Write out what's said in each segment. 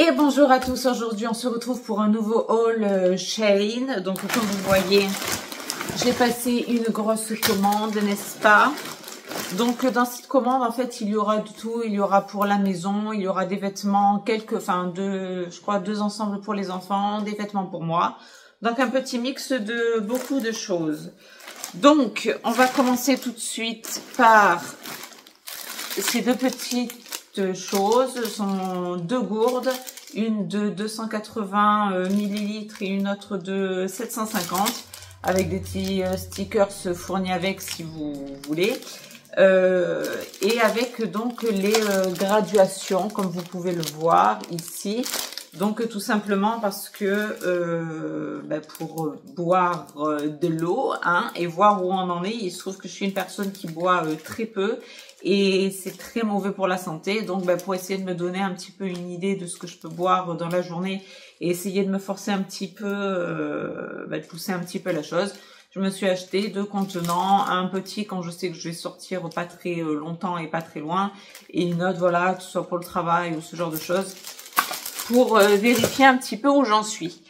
Et bonjour à tous, aujourd'hui on se retrouve pour un nouveau haul Shein. Donc comme vous voyez, j'ai passé une grosse commande, n'est-ce pas? Donc dans cette commande en fait il y aura de tout, il y aura pour la maison, il y aura des vêtements, je crois deux ensembles pour les enfants, des vêtements pour moi. Donc un petit mix de beaucoup de choses. Donc on va commencer tout de suite par ces deux petites choses. Ce sont deux gourdes, une de 280 millilitres et une autre de 750 avec des petits stickers fournis avec si vous voulez. Et avec donc les graduations comme vous pouvez le voir ici. Donc tout simplement parce que pour boire de l'eau et voir où on en est. Il se trouve que je suis une personne qui boit très peu et c'est très mauvais pour la santé. Donc pour essayer de me donner un petit peu une idée de ce que je peux boire dans la journée et essayer de me forcer un petit peu, de pousser un petit peu la chose. Je me suis acheté deux contenants, un petit quand je sais que je vais sortir pas très longtemps et pas très loin, et une autre voilà, que ce soit pour le travail ou ce genre de choses, pour vérifier un petit peu où j'en suis.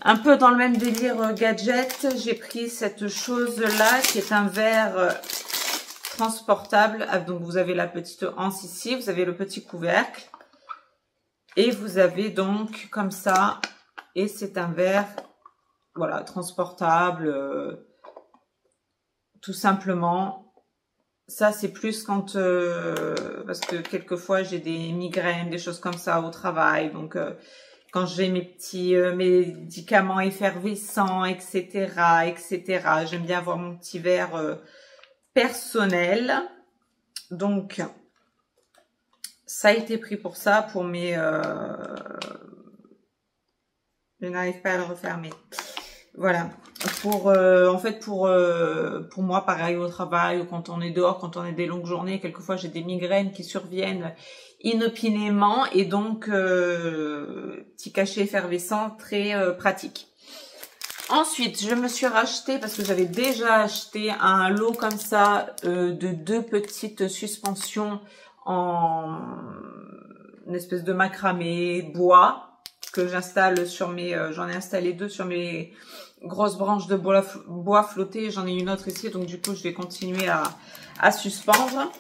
Un peu dans le même délire gadget, j'ai pris cette chose-là qui est un verre transportable. Donc vous avez la petite anse ici, vous avez le petit couvercle, et vous avez donc comme ça, et c'est un verre voilà, transportable, tout simplement. Ça, c'est plus quand, parce que quelquefois, j'ai des migraines, des choses comme ça au travail. Donc, quand j'ai mes petits médicaments effervescents, etc., j'aime bien avoir mon petit verre personnel. Donc, ça a été pris pour ça, pour mes... je n'arrive pas à le refermer. Voilà, en fait pour moi pareil au travail ou quand on est dehors, quand on a des longues journées, quelquefois j'ai des migraines qui surviennent inopinément et donc petit cachet effervescent très pratique. Ensuite, je me suis racheté parce que j'avais déjà acheté un lot comme ça de deux petites suspensions en une espèce de macramé bois que j'installe sur mes, j'en ai installé deux sur mes grosses branches de bois flotté. J'en ai une autre ici, donc du coup je vais continuer à suspendre.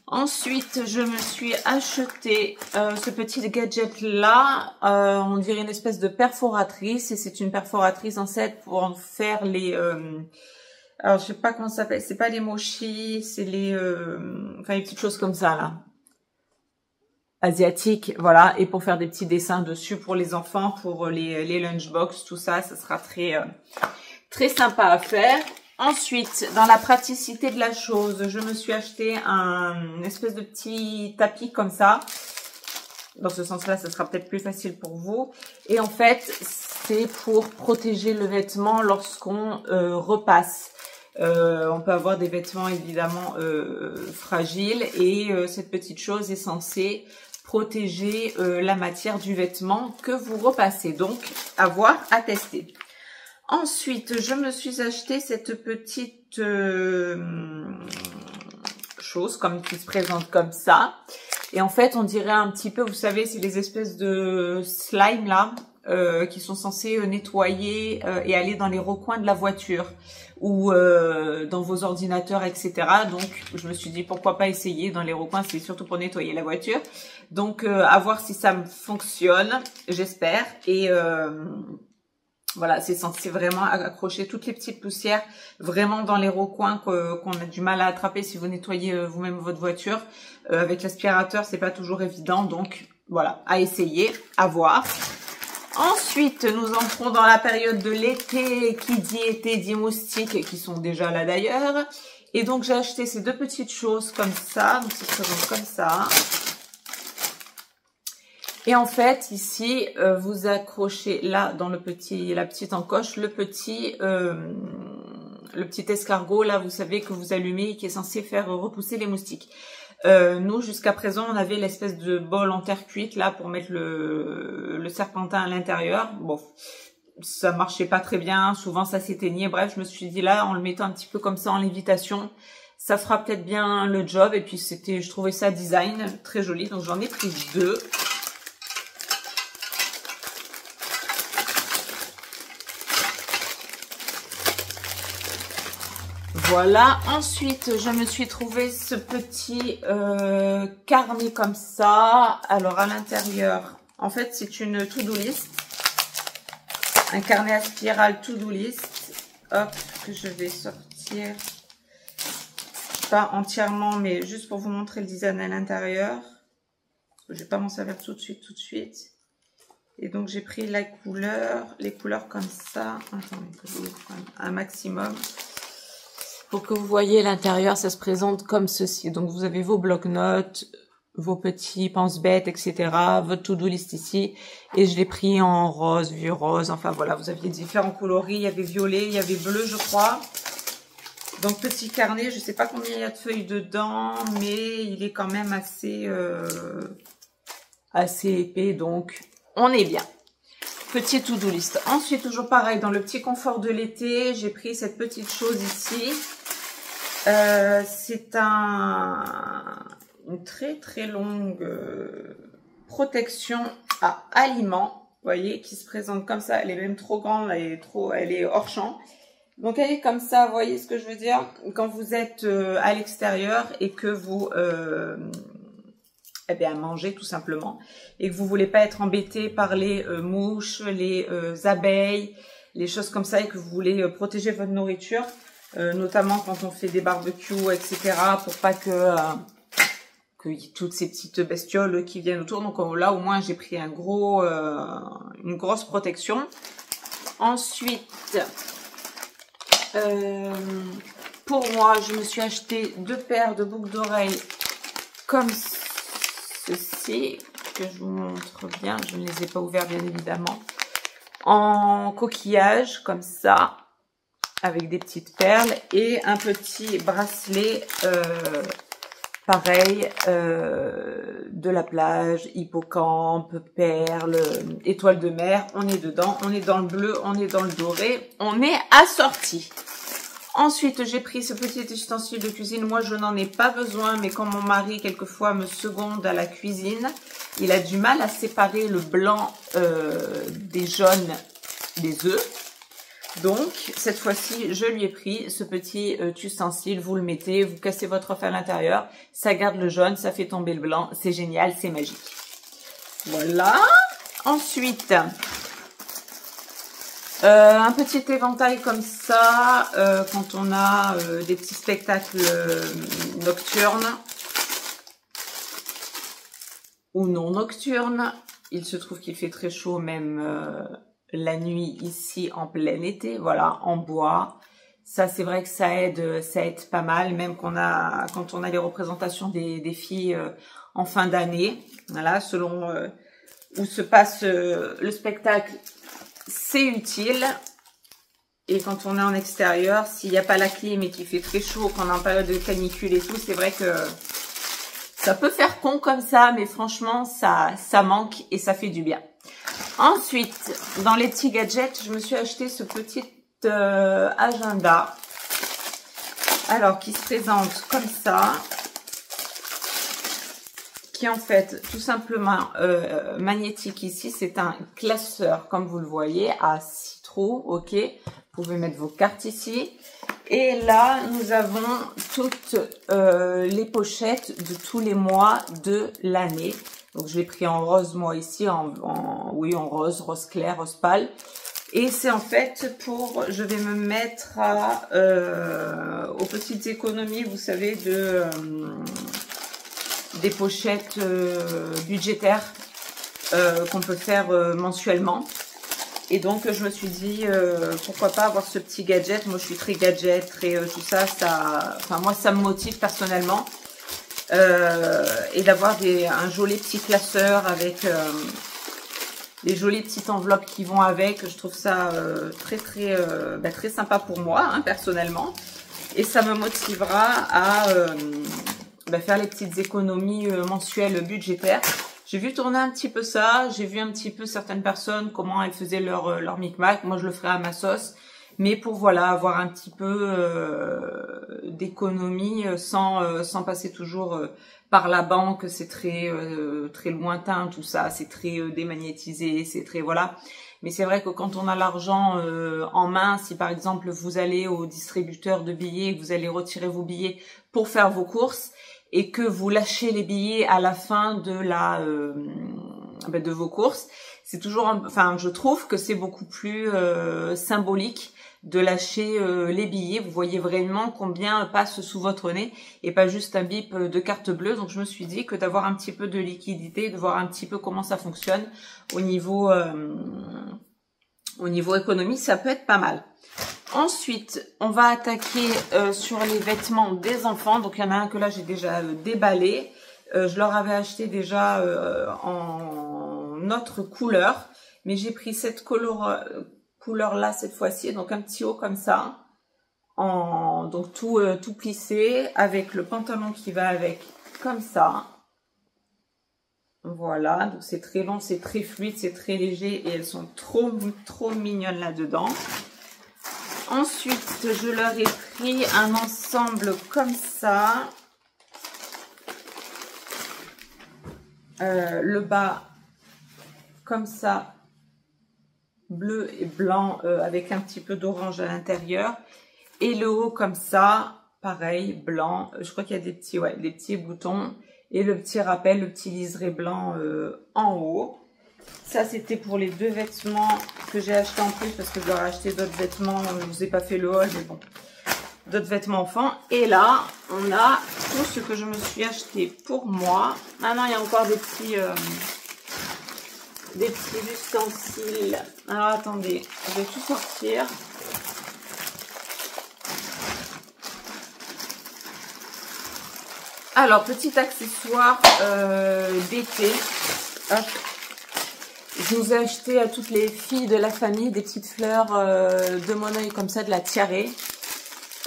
Ensuite, je me suis acheté ce petit gadget là, on dirait une espèce de perforatrice, et c'est une perforatrice en fait pour en faire les alors je sais pas comment ça s'appelle, c'est pas les mochis, c'est les les petites choses comme ça là, asiatique, voilà, et pour faire des petits dessins dessus pour les enfants, pour les lunchbox, tout ça, ça sera très sympa à faire. Ensuite, dans la praticité de la chose, je me suis acheté une espèce de petit tapis comme ça. Dans ce sens-là, ça sera peut-être plus facile pour vous. Et en fait, c'est pour protéger le vêtement lorsqu'on repasse. On peut avoir des vêtements évidemment fragiles, et cette petite chose est censée protéger la matière du vêtement que vous repassez. Donc, à voir, à tester. Ensuite, je me suis acheté cette petite chose qui se présente comme ça. Et en fait, on dirait un petit peu, vous savez, c'est les espèces de slime là, qui sont censés nettoyer et aller dans les recoins de la voiture ou dans vos ordinateurs, etc. Donc, je me suis dit, pourquoi pas essayer dans les recoins, c'est surtout pour nettoyer la voiture. Donc, à voir si ça me fonctionne, j'espère. Et voilà, c'est censé vraiment accrocher toutes les petites poussières vraiment dans les recoins qu'on a du mal à attraper si vous nettoyez vous-même votre voiture. Avec l'aspirateur, c'est pas toujours évident, donc voilà, à essayer, à voir. Ensuite, nous entrons dans la période de l'été. Qui dit été dit moustiques, qui sont déjà là d'ailleurs. Et donc, j'ai acheté ces deux petites choses comme ça. Donc, ça se présente comme ça. Et en fait, ici, vous accrochez là, dans la petite encoche, le petit escargot, là, vous savez, que vous allumez, qui est censé faire repousser les moustiques. Nous, jusqu'à présent, on avait l'espèce de bol en terre cuite, là, pour mettre le serpentin à l'intérieur. Bon, ça marchait pas très bien, souvent ça s'éteignait. Bref, je me suis dit là, en le mettant un petit peu comme ça en lévitation, ça fera peut-être bien le job. Et puis, je trouvais ça design très joli, donc j'en ai pris deux. Voilà. Ensuite, je me suis trouvé ce petit carnet comme ça. Alors, à l'intérieur, en fait, c'est une to-do list. Un carnet à spirale to-do list. Hop, que je vais sortir. Pas entièrement, mais juste pour vous montrer le design à l'intérieur. Je vais pas m'en servir tout de suite. Et donc, j'ai pris la couleur, les couleurs comme ça. Attendez, que je vous prenne un maximum. Pour que vous voyez l'intérieur, ça se présente comme ceci. Donc, vous avez vos blocs-notes, vos petits pense-bêtes, etc. Votre to-do list ici. Et je l'ai pris en rose, vieux rose. Enfin, voilà, vous aviez différents coloris. Il y avait violet, il y avait bleu, je crois. Donc, petit carnet. Je ne sais pas combien il y a de feuilles dedans, mais il est quand même assez épais. Donc, on est bien. Petit to-do list. Ensuite, toujours pareil, dans le petit confort de l'été, j'ai pris cette petite chose ici. C'est une très longue protection à aliments, vous voyez, qui se présente comme ça. Elle est même trop grande, elle est hors champ. Donc elle est comme ça, vous voyez ce que je veux dire? Quand vous êtes à l'extérieur et que vous eh bien, mangez tout simplement, et que vous voulez pas être embêté par les mouches, les abeilles, les choses comme ça, et que vous voulez protéger votre nourriture. Notamment quand on fait des barbecues, etc., pour pas que y ait toutes ces petites bestioles qui viennent autour. Donc là, au moins, j'ai pris une grosse protection. Ensuite, pour moi, je me suis acheté 2 paires de boucles d'oreilles comme ceci, que je vous montre bien. Je ne les ai pas ouverts, bien évidemment. En coquillage, comme ça, avec des petites perles, et un petit bracelet pareil, de la plage, hippocampe, perles, étoile de mer. On est dedans, on est dans le bleu, on est dans le doré, on est assorti. Ensuite, j'ai pris ce petit ustensile de cuisine. Moi, je n'en ai pas besoin, mais quand mon mari, quelquefois, me seconde à la cuisine, il a du mal à séparer le blanc des jaunes des œufs. Donc, cette fois-ci, je lui ai pris ce petit ustensile. Vous le mettez, vous cassez votre œuf à l'intérieur. Ça garde le jaune, ça fait tomber le blanc. C'est génial, c'est magique. Voilà. Ensuite, un petit éventail comme ça, quand on a des petits spectacles nocturnes ou non nocturnes. Il se trouve qu'il fait très chaud même la nuit ici en plein été, voilà, en bois. Ça, c'est vrai que ça aide pas mal, même quand on a les représentations des filles en fin d'année. Voilà, selon où se passe le spectacle, c'est utile. Et quand on est en extérieur, s'il n'y a pas la clim et qu'il fait très chaud, qu'on est en période de canicule et tout, c'est vrai que ça peut faire con comme ça, mais franchement, ça manque et ça fait du bien. Ensuite, dans les petits gadgets, je me suis acheté ce petit agenda. Alors, qui se présente comme ça. Qui est en fait tout simplement magnétique ici. C'est un classeur, comme vous le voyez, à 6 trous. Ok, vous pouvez mettre vos cartes ici. Et là, nous avons toutes les pochettes de tous les mois de l'année. Donc, je l'ai pris en rose, moi, ici, en rose clair, rose pâle. Et c'est en fait pour, je vais me mettre aux petites économies, vous savez, des pochettes budgétaires qu'on peut faire mensuellement. Et donc, je me suis dit, pourquoi pas avoir ce petit gadget. Moi, je suis très gadget, très tout ça. Enfin, moi, ça me motive personnellement. Et d'avoir un joli petit classeur avec les jolies petites enveloppes qui vont avec. Je trouve ça très sympa pour moi, hein, personnellement. Et ça me motivera à faire les petites économies mensuelles budgétaires. J'ai vu tourner un petit peu ça, j'ai vu un petit peu certaines personnes, comment elles faisaient leur micmac. Moi, je le ferai à ma sauce. Mais pour, voilà, avoir un petit peu d'économie sans passer toujours par la banque, c'est très très lointain, tout ça, c'est très démagnétisé, c'est très voilà. Mais c'est vrai que quand on a l'argent en main, si par exemple vous allez au distributeur de billets, vous allez retirer vos billets pour faire vos courses et que vous lâchez les billets à la fin de de vos courses, c'est toujours, enfin je trouve que c'est beaucoup plus symbolique de lâcher les billets. Vous voyez vraiment combien passe sous votre nez et pas juste un bip de carte bleue. Donc je me suis dit que d'avoir un petit peu de liquidité, de voir un petit peu comment ça fonctionne au niveau économie, ça peut être pas mal. Ensuite, on va attaquer sur les vêtements des enfants. Donc il y en a un que là j'ai déjà déballé. Je leur avais acheté déjà en autre couleur, mais j'ai pris cette couleur là cette fois-ci, donc un petit haut comme ça, donc tout plissé avec le pantalon qui va avec comme ça. Voilà, donc c'est très long, c'est très fluide, c'est très léger et elles sont trop mignonnes là-dedans. Ensuite, je leur ai pris un ensemble comme ça. Le bas comme ça, bleu et blanc avec un petit peu d'orange à l'intérieur. Et le haut comme ça, pareil, blanc. Je crois qu'il y a des petits boutons. Et le petit rappel, le petit liseré blanc en haut. Ça, c'était pour les deux vêtements que j'ai acheté en plus parce que je leur ai acheté d'autres vêtements. Je ne vous ai pas fait le haul, mais bon. D'autres vêtements enfants. Et là, on a tout ce que je me suis acheté pour moi. Ah non, il y a encore des petits ustensiles. Alors, attendez, je vais tout sortir. Alors, petit accessoire d'été. Je vous ai acheté à toutes les filles de la famille des petites fleurs de Monoeil comme ça, de la tiare.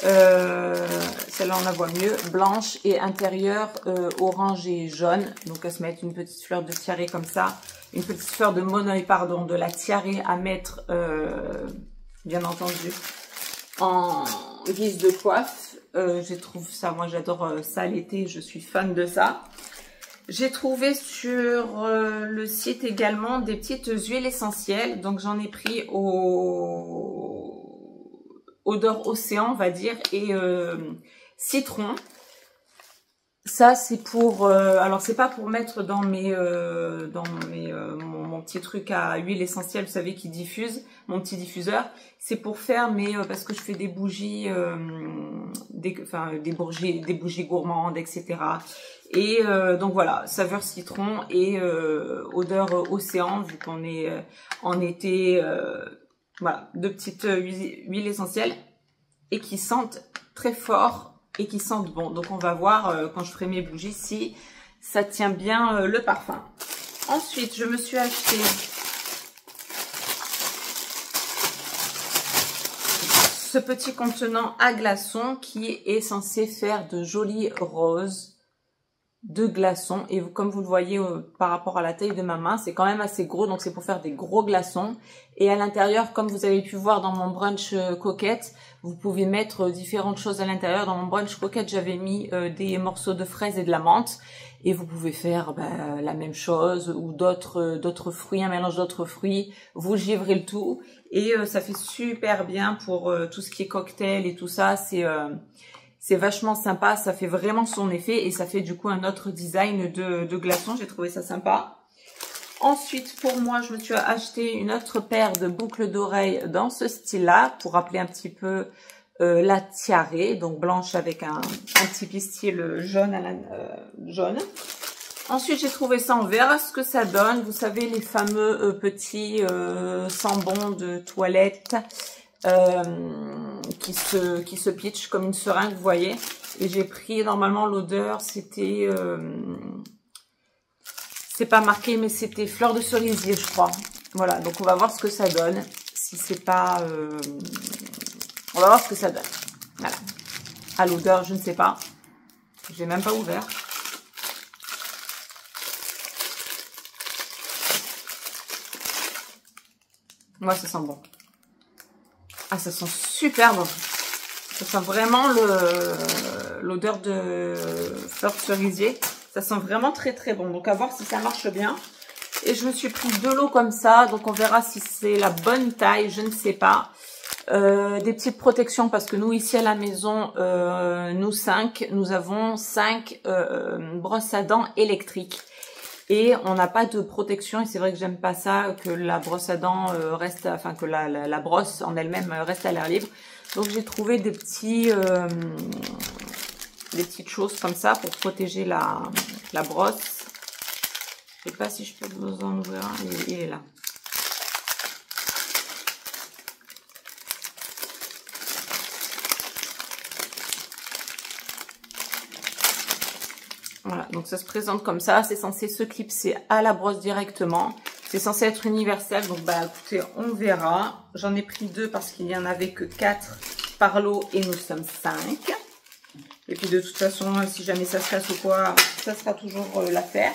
Celle-là, on la voit mieux. Blanche et intérieure orange et jaune. Donc, à se mettre une petite fleur de tiare comme ça. Une petite fleur de Monoeil, pardon, de la tiare à mettre, bien entendu, en guise de coiffe. Je trouve ça, moi j'adore ça l'été, je suis fan de ça. J'ai trouvé sur le site également des petites huiles essentielles. Donc j'en ai pris odeur océan, on va dire, et citron. Ça c'est pour, alors c'est pas pour mettre dans mon petit truc à huile essentielle, vous savez, qui diffuse, mon petit diffuseur. C'est pour faire parce que je fais des bougies, des bougies gourmandes, etc. Et donc voilà, saveur citron et odeur océan, vu qu'on est en été. Voilà, deux petites huiles essentielles et qui sentent très fort et qui sentent bon. Donc on va voir quand je ferai mes bougies si ça tient bien le parfum. Ensuite, je me suis acheté ce petit contenant à glaçons qui est censé faire de jolis roses de glaçons. Et comme vous le voyez par rapport à la taille de ma main, c'est quand même assez gros. Donc c'est pour faire des gros glaçons. Et à l'intérieur, comme vous avez pu voir dans mon brunch coquette, vous pouvez mettre différentes choses à l'intérieur. Dans mon brunch coquette, j'avais mis des morceaux de fraises et de la menthe. Et vous pouvez faire la même chose ou d'autres fruits, un mélange d'autres fruits. Vous givrez le tout. Et ça fait super bien pour tout ce qui est cocktail et tout ça. C'est vachement sympa, ça fait vraiment son effet et ça fait du coup un autre design de glaçons. J'ai trouvé ça sympa. Ensuite, pour moi, je me suis acheté une autre paire de boucles d'oreilles dans ce style-là pour rappeler un petit peu la tiare, donc blanche avec un petit pistil jaune. Jaune. Ensuite, j'ai trouvé ça, on verra ce que ça donne. Vous savez, les fameux petits sambons de toilette qui se pitch comme une seringue, vous voyez. Et j'ai pris, normalement l'odeur c'était c'est pas marqué, mais c'était fleur de cerisier, je crois. Voilà, donc on va voir ce que ça donne. Si c'est pas on va voir ce que ça donne. Voilà, à l'odeur je ne sais pas, j'ai même pas ouvert. Moi ça sent bon. Ah, ça sent super bon. Ça sent vraiment l'odeur de fleur de cerisier. Ça sent vraiment très très bon. Donc à voir si ça marche bien. Et je me suis pris de l'eau comme ça. Donc on verra si c'est la bonne taille. Je ne sais pas. Des petites protections parce que nous ici à la maison, nous 5, nous avons 5 brosses à dents électriques. Et on n'a pas de protection et c'est vrai que j'aime pas ça, que la brosse à dents reste, enfin que la brosse en elle-même reste à l'air libre. Donc j'ai trouvé des petites choses comme ça pour protéger la brosse. Je sais pas si je peux vous en ouvrir un, il est là. Voilà, donc ça se présente comme ça, c'est censé se clipser à la brosse directement. C'est censé être universel, donc bah écoutez, on verra. J'en ai pris 2 parce qu'il n'y en avait que 4 par lot et nous sommes 5. Et puis de toute façon, si jamais ça se casse ou quoi, ça sera toujours l'affaire.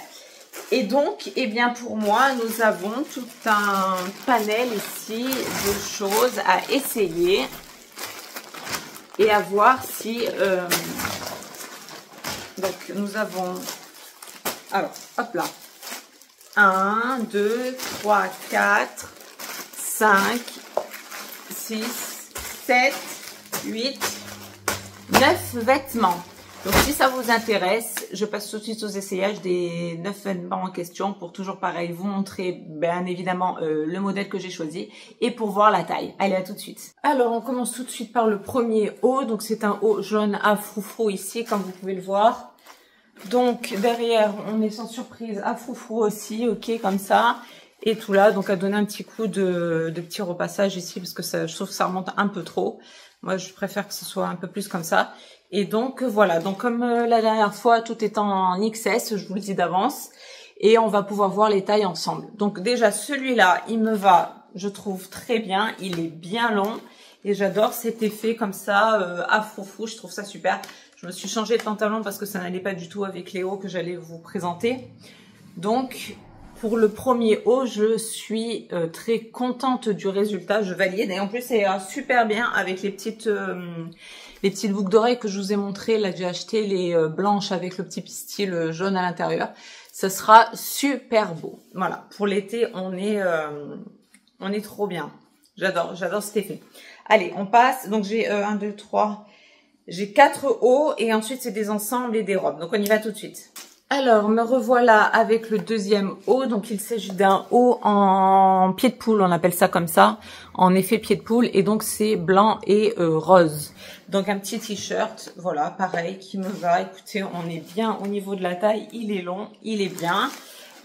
Et donc, eh bien pour moi, nous avons tout un panel ici de choses à essayer et à voir si... Donc, nous avons, alors, hop là, 1, 2, 3, 4, 5, 6, 7, 8, 9 vêtements. Donc, si ça vous intéresse, je passe tout de suite aux essayages des 9 vêtements en question pour toujours pareil, vous montrer bien évidemment le modèle que j'ai choisi et pour voir la taille. Allez, à tout de suite. Alors, on commence tout de suite par le premier haut. Donc, c'est un haut jaune à froufrou ici, comme vous pouvez le voir. Donc, derrière, on est sans surprise à froufrou aussi, ok, comme ça. Et tout là, donc à donner un petit coup de petit repassage ici, parce que ça, je trouve que ça remonte un peu trop. Moi, je préfère que ce soit un peu plus comme ça. Et donc, voilà. Donc, comme la dernière fois, tout est en XS, je vous le dis d'avance. Et on va pouvoir voir les tailles ensemble. Donc, déjà, celui-là, il me va, je trouve, très bien. Il est bien long. Et j'adore cet effet comme ça, à froufrou. Je trouve ça super. Je me suis changé de pantalon parce que ça n'allait pas du tout avec les hauts que j'allais vous présenter. Donc, pour le premier haut, je suis très contente du résultat. Je valide. Et en plus, ça ira super bien avec les petites boucles d'oreilles que je vous ai montrées. Là, j'ai acheté les blanches avec le petit pistil jaune à l'intérieur. Ça sera super beau. Voilà. Pour l'été, on est trop bien. J'adore cet effet. Allez, on passe. Donc, j'ai 1, 2, 3... J'ai 4 hauts et ensuite c'est des ensembles et des robes. Donc on y va tout de suite. Alors me revoilà avec le deuxième haut. Donc il s'agit d'un haut en pied de poule, on appelle ça comme ça, en effet pied de poule. Et donc c'est blanc et rose. Donc un petit t-shirt, voilà, pareil, qui me va. Écoutez, on est bien au niveau de la taille. Il est long, il est bien.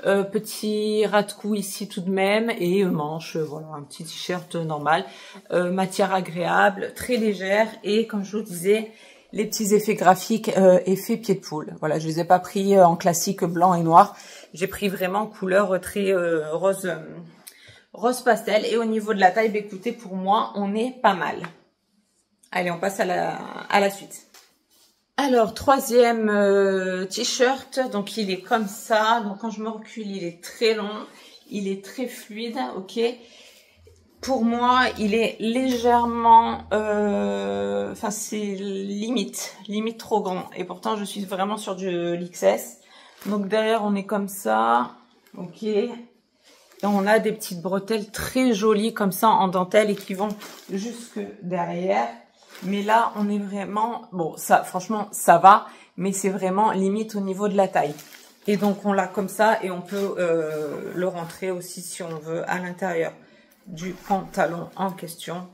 Petit ras de cou ici tout de même et manche, voilà, un petit t-shirt normal, matière agréable, très légère et comme je vous disais, les petits effets graphiques, effets pied de poule. Voilà, je les ai pas pris en classique blanc et noir, j'ai pris vraiment couleur très rose pastel et au niveau de la taille, bah, écoutez, pour moi, on est pas mal. Allez, on passe à la suite. Alors, troisième t-shirt, donc il est comme ça. Donc quand je me recule, il est très long, il est très fluide, ok. Pour moi, il est légèrement, enfin c'est limite trop grand. Et pourtant, je suis vraiment sur du l'XS. Donc derrière, on est comme ça, ok. Et on a des petites bretelles très jolies comme ça en dentelle et qui vont jusque derrière. Mais là, on est vraiment... Bon, ça, franchement, ça va. Mais c'est vraiment limite au niveau de la taille. Et donc, on l'a comme ça. Et on peut le rentrer aussi, si on veut, à l'intérieur du pantalon en question.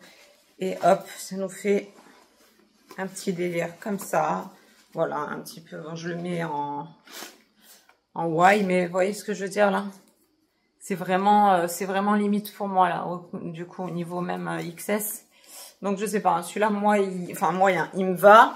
Et hop, ça nous fait un petit délire comme ça. Voilà, un petit peu... Bon, je le mets en Y. Mais vous voyez ce que je veux dire, là? C'est vraiment limite pour moi, là. Du coup, au niveau même XS. Donc, je sais pas, celui-là, moi, moyen, il me va.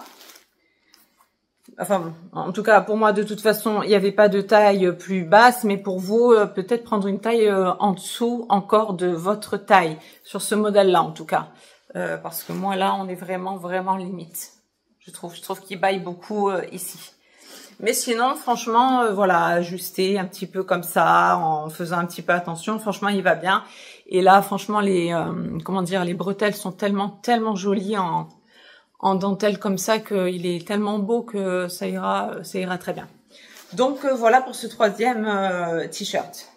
Enfin, bon, en tout cas, pour moi, de toute façon, il n'y avait pas de taille plus basse, mais pour vous, peut-être prendre une taille en dessous encore de votre taille, sur ce modèle-là, en tout cas. Parce que moi, là, on est vraiment limite. Je trouve qu'il baille beaucoup ici. Mais sinon, franchement, voilà, ajuster un petit peu comme ça, en faisant un petit peu attention, franchement, il va bien. Et là, franchement, les bretelles sont tellement jolies en dentelle comme ça qu'il est tellement beau que ça ira très bien. Donc voilà pour ce troisième t-shirt.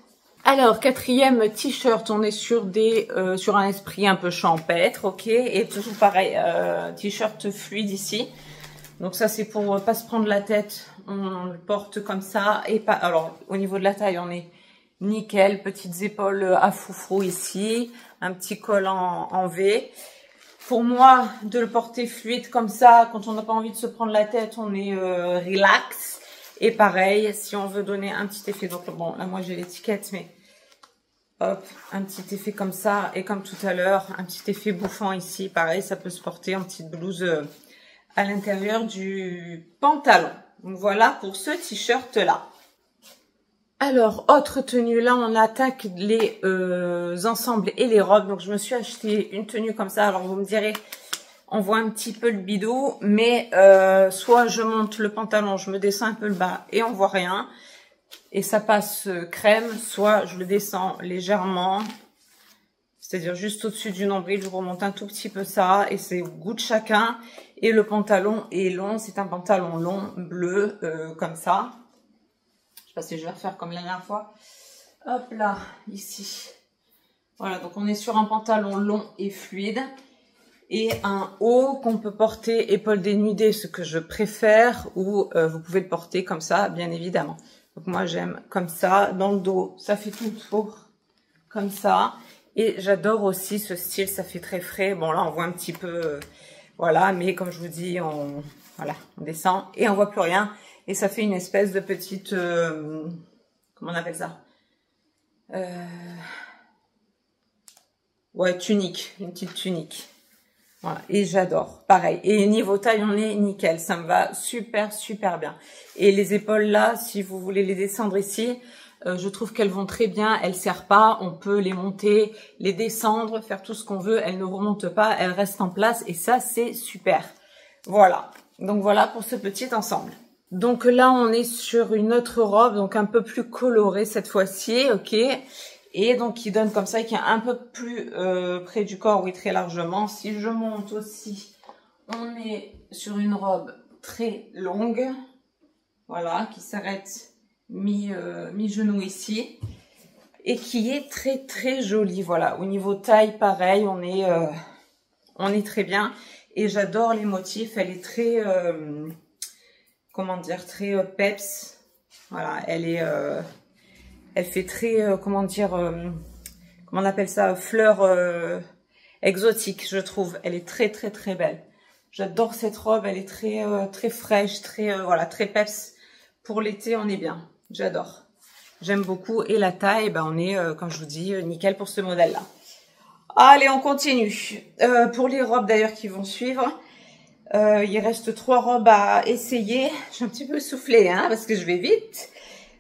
Alors, quatrième t-shirt, on est sur sur un esprit un peu champêtre, ok, et toujours pareil, t-shirt fluide ici. Donc ça, c'est pour pas se prendre la tête, on le porte comme ça, et pas. Alors, au niveau de la taille, on est nickel, petites épaules à froufrou ici, un petit col en V. Pour moi, de le porter fluide comme ça, quand on n'a pas envie de se prendre la tête, on est relax. Et pareil, si on veut donner un petit effet, donc bon, là moi j'ai l'étiquette, mais hop, un petit effet comme ça, et comme tout à l'heure, un petit effet bouffant ici, pareil, ça peut se porter en petite blouse à l'intérieur du pantalon. Donc voilà pour ce t-shirt là. Alors, autre tenue, là on attaque les ensembles et les robes, donc je me suis acheté une tenue comme ça, alors vous me direz... On voit un petit peu le bidou, mais soit je monte le pantalon, je me descends un peu le bas et on voit rien. Et ça passe crème, soit je le descends légèrement, c'est-à-dire juste au-dessus du nombril, je remonte un tout petit peu ça, et c'est au goût de chacun. Et le pantalon est long, c'est un pantalon long, bleu, comme ça. Je sais pas si je vais refaire comme la dernière fois. Hop là, ici. Voilà, donc on est sur un pantalon long et fluide. Et un haut qu'on peut porter épaule dénudée, ce que je préfère, ou vous pouvez le porter comme ça, bien évidemment. Donc moi j'aime comme ça, dans le dos, ça fait tout le tour, comme ça. Et j'adore aussi ce style, ça fait très frais. Bon là on voit un petit peu, voilà, mais comme je vous dis, voilà, on descend et on voit plus rien. Et ça fait une espèce de petite, comment on appelle ça, ouais, tunique, une petite tunique. Voilà, et j'adore, pareil. Et niveau taille, on est nickel, ça me va super, super bien. Et les épaules là, si vous voulez les descendre ici, je trouve qu'elles vont très bien, elles ne serrent pas, on peut les monter, les descendre, faire tout ce qu'on veut, elles ne remontent pas, elles restent en place et ça, c'est super. Voilà, donc voilà pour ce petit ensemble. Donc là, on est sur une autre robe, donc un peu plus colorée cette fois-ci, ok. Et donc, qui donne comme ça, qui est un peu plus près du corps, oui, très largement. Si je monte aussi, on est sur une robe très longue. Voilà, qui s'arrête mi-genou ici. Et qui est très, très jolie. Voilà, au niveau taille, pareil, on est très bien. Et j'adore les motifs. Elle est très, comment dire, très peps. Voilà, elle fait très, comment dire, comment on appelle ça, fleur exotique, je trouve. Elle est très, très, très belle. J'adore cette robe, elle est très, très fraîche, très, voilà, très peps. Pour l'été, on est bien. J'adore. J'aime beaucoup. Et la taille, ben, on est, comme je vous dis, nickel pour ce modèle-là. Allez, on continue. Pour les robes, d'ailleurs, qui vont suivre, il reste 3 robes à essayer. Je suis un petit peu soufflée, hein, parce que je vais vite.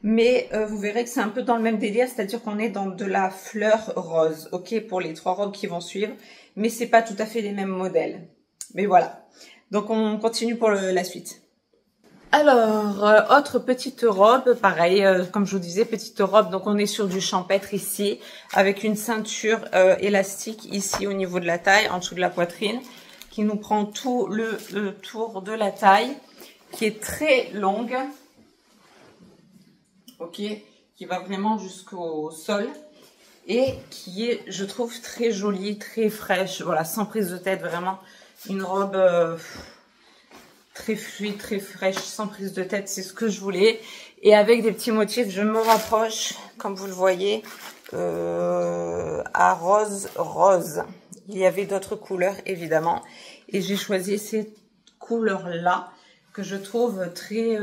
Mais vous verrez que c'est un peu dans le même délire, c'est-à-dire qu'on est dans de la fleur rose, ok, pour les 3 robes qui vont suivre. Mais c'est pas tout à fait les mêmes modèles. Mais voilà. Donc on continue pour la suite. Alors, autre petite robe, pareil, comme je vous disais, petite robe. Donc on est sur du champêtre ici, avec une ceinture élastique ici au niveau de la taille, en dessous de la poitrine, qui nous prend tout le tour de la taille, qui est très longue. Ok, qui va vraiment jusqu'au sol et qui est, je trouve, très jolie, très fraîche, voilà, sans prise de tête, vraiment une robe très fluide, très fraîche, sans prise de tête, c'est ce que je voulais. Et avec des petits motifs, je me rapproche, comme vous le voyez, à rose. Il y avait d'autres couleurs, évidemment, et j'ai choisi cette couleur-là que je trouve très,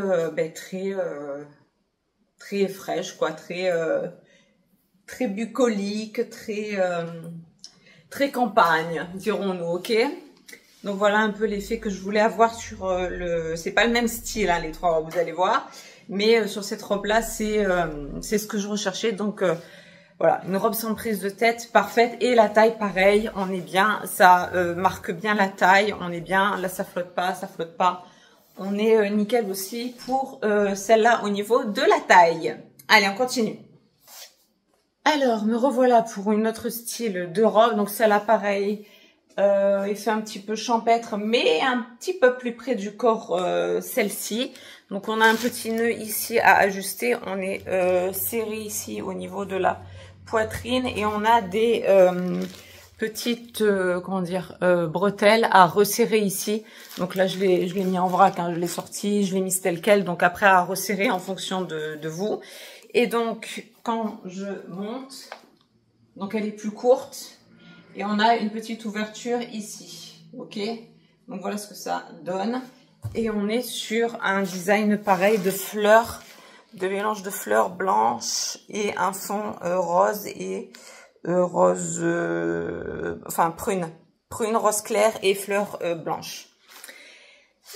très fraîche, quoi, très bucolique, très campagne, dirons-nous, ok. Donc voilà un peu l'effet que je voulais avoir sur c'est pas le même style, hein, les 3 robes, vous allez voir, mais sur cette robe-là, c'est ce que je recherchais. Donc voilà, une robe sans prise de tête, parfaite, et la taille, pareil, on est bien, ça marque bien la taille, on est bien, là ça flotte pas, ça flotte pas. On est nickel aussi pour celle-là au niveau de la taille. Allez, on continue. Alors, me revoilà pour une autre style de robe. Donc celle-là, pareil, Il fait un petit peu champêtre, mais un petit peu plus près du corps, celle-ci. Donc, on a un petit nœud ici à ajuster. On est serré ici au niveau de la poitrine et on a des petites, comment dire, bretelles à resserrer ici. Donc là, je l'ai mis en vrac, hein, je l'ai sorti, je l'ai mis tel quel. Donc après, à resserrer en fonction de vous. Et donc, quand je monte, donc elle est plus courte. Et on a une petite ouverture ici, ok? Donc voilà ce que ça donne. Et on est sur un design pareil de fleurs, de mélange de fleurs blanches et un fond rose et rose, enfin prune, rose clair et fleurs blanches.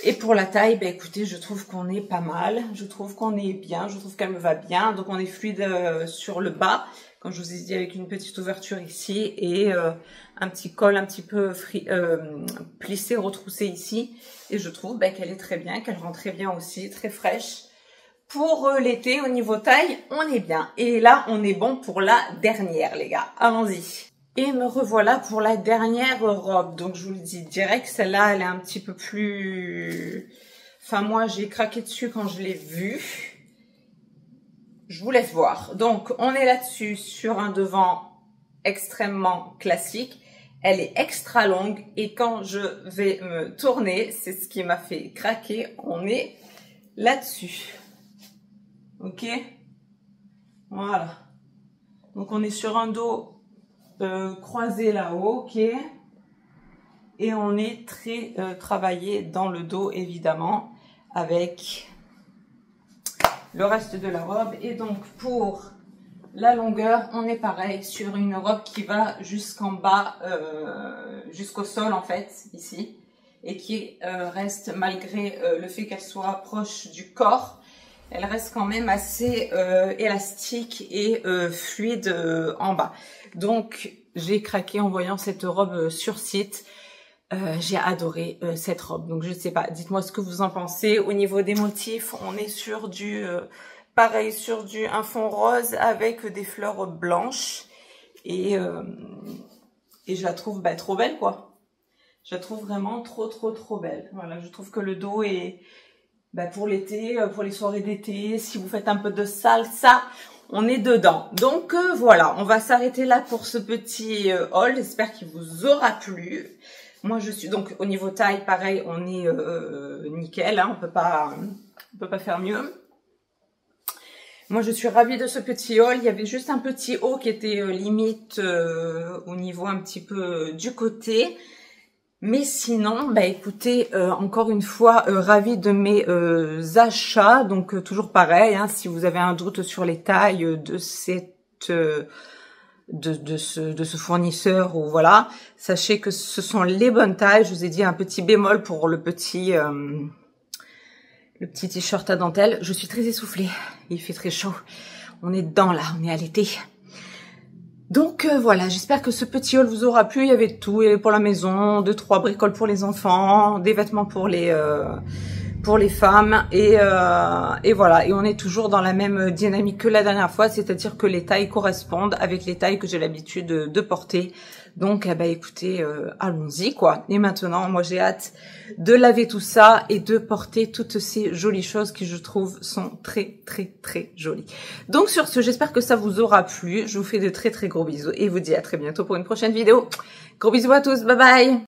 Et pour la taille, ben écoutez, je trouve qu'on est pas mal, je trouve qu'on est bien, je trouve qu'elle me va bien. Donc on est fluide sur le bas, comme je vous ai dit, avec une petite ouverture ici et un petit col un petit peu plissé, retroussé ici. Et je trouve ben, qu'elle est très bien, qu'elle rend très bien aussi, très fraîche. Pour l'été, au niveau taille, on est bien. Et là, on est bon pour la dernière, les gars. Allons-y. Et me revoilà pour la dernière robe. Donc, je vous le dis direct, celle-là, elle est un petit peu plus... Enfin, moi, j'ai craqué dessus quand je l'ai vue. Je vous laisse voir. Donc, on est là-dessus sur un devant extrêmement classique. Elle est extra longue et quand je vais me tourner, c'est ce qui m'a fait craquer. On est là-dessus. Ok? Voilà. Donc, on est sur un dos croisé là-haut, ok? Et on est très travaillé dans le dos, évidemment, avec le reste de la robe. Et donc, pour la longueur, on est pareil sur une robe qui va jusqu'en bas, jusqu'au sol, en fait, ici. Et qui reste, malgré le fait qu'elle soit proche du corps, elle reste quand même assez élastique et fluide en bas. Donc, j'ai craqué en voyant cette robe sur site. J'ai adoré cette robe. Donc, je ne sais pas. Dites-moi ce que vous en pensez. Au niveau des motifs, on est sur du... pareil, sur un fond rose avec des fleurs blanches. Et je la trouve bah, trop belle, quoi. Je la trouve vraiment trop belle. Voilà, je trouve que le dos est... Bah, pour l'été, pour les soirées d'été, si vous faites un peu de salsa, on est dedans. Donc voilà, on va s'arrêter là pour ce petit haul. J'espère qu'il vous aura plu. Moi, je suis donc au niveau taille, pareil, on est nickel. Hein, on peut pas faire mieux. Moi, je suis ravie de ce petit haul. Il y avait juste un petit haut qui était limite au niveau un petit peu du côté. Mais sinon, bah écoutez, encore une fois, ravie de mes achats. Donc toujours pareil, hein, si vous avez un doute sur les tailles de cette de ce fournisseur ou voilà, sachez que ce sont les bonnes tailles. Je vous ai dit un petit bémol pour le petit t-shirt à dentelle. Je suis très essoufflée, il fait très chaud. On est dedans là, on est à l'été. Donc voilà, j'espère que ce petit haul vous aura plu. Il y avait tout, et pour la maison, 2-3 bricoles pour les enfants, des vêtements pour les femmes et voilà. Et on est toujours dans la même dynamique que la dernière fois, c'est-à-dire que les tailles correspondent avec les tailles que j'ai l'habitude de porter. Donc bah écoutez, allons-y quoi. Et maintenant, moi j'ai hâte de laver tout ça et de porter toutes ces jolies choses qui je trouve sont très jolies. Donc sur ce, j'espère que ça vous aura plu. Je vous fais de très gros bisous et vous dis à très bientôt pour une prochaine vidéo. Gros bisous à tous, bye bye.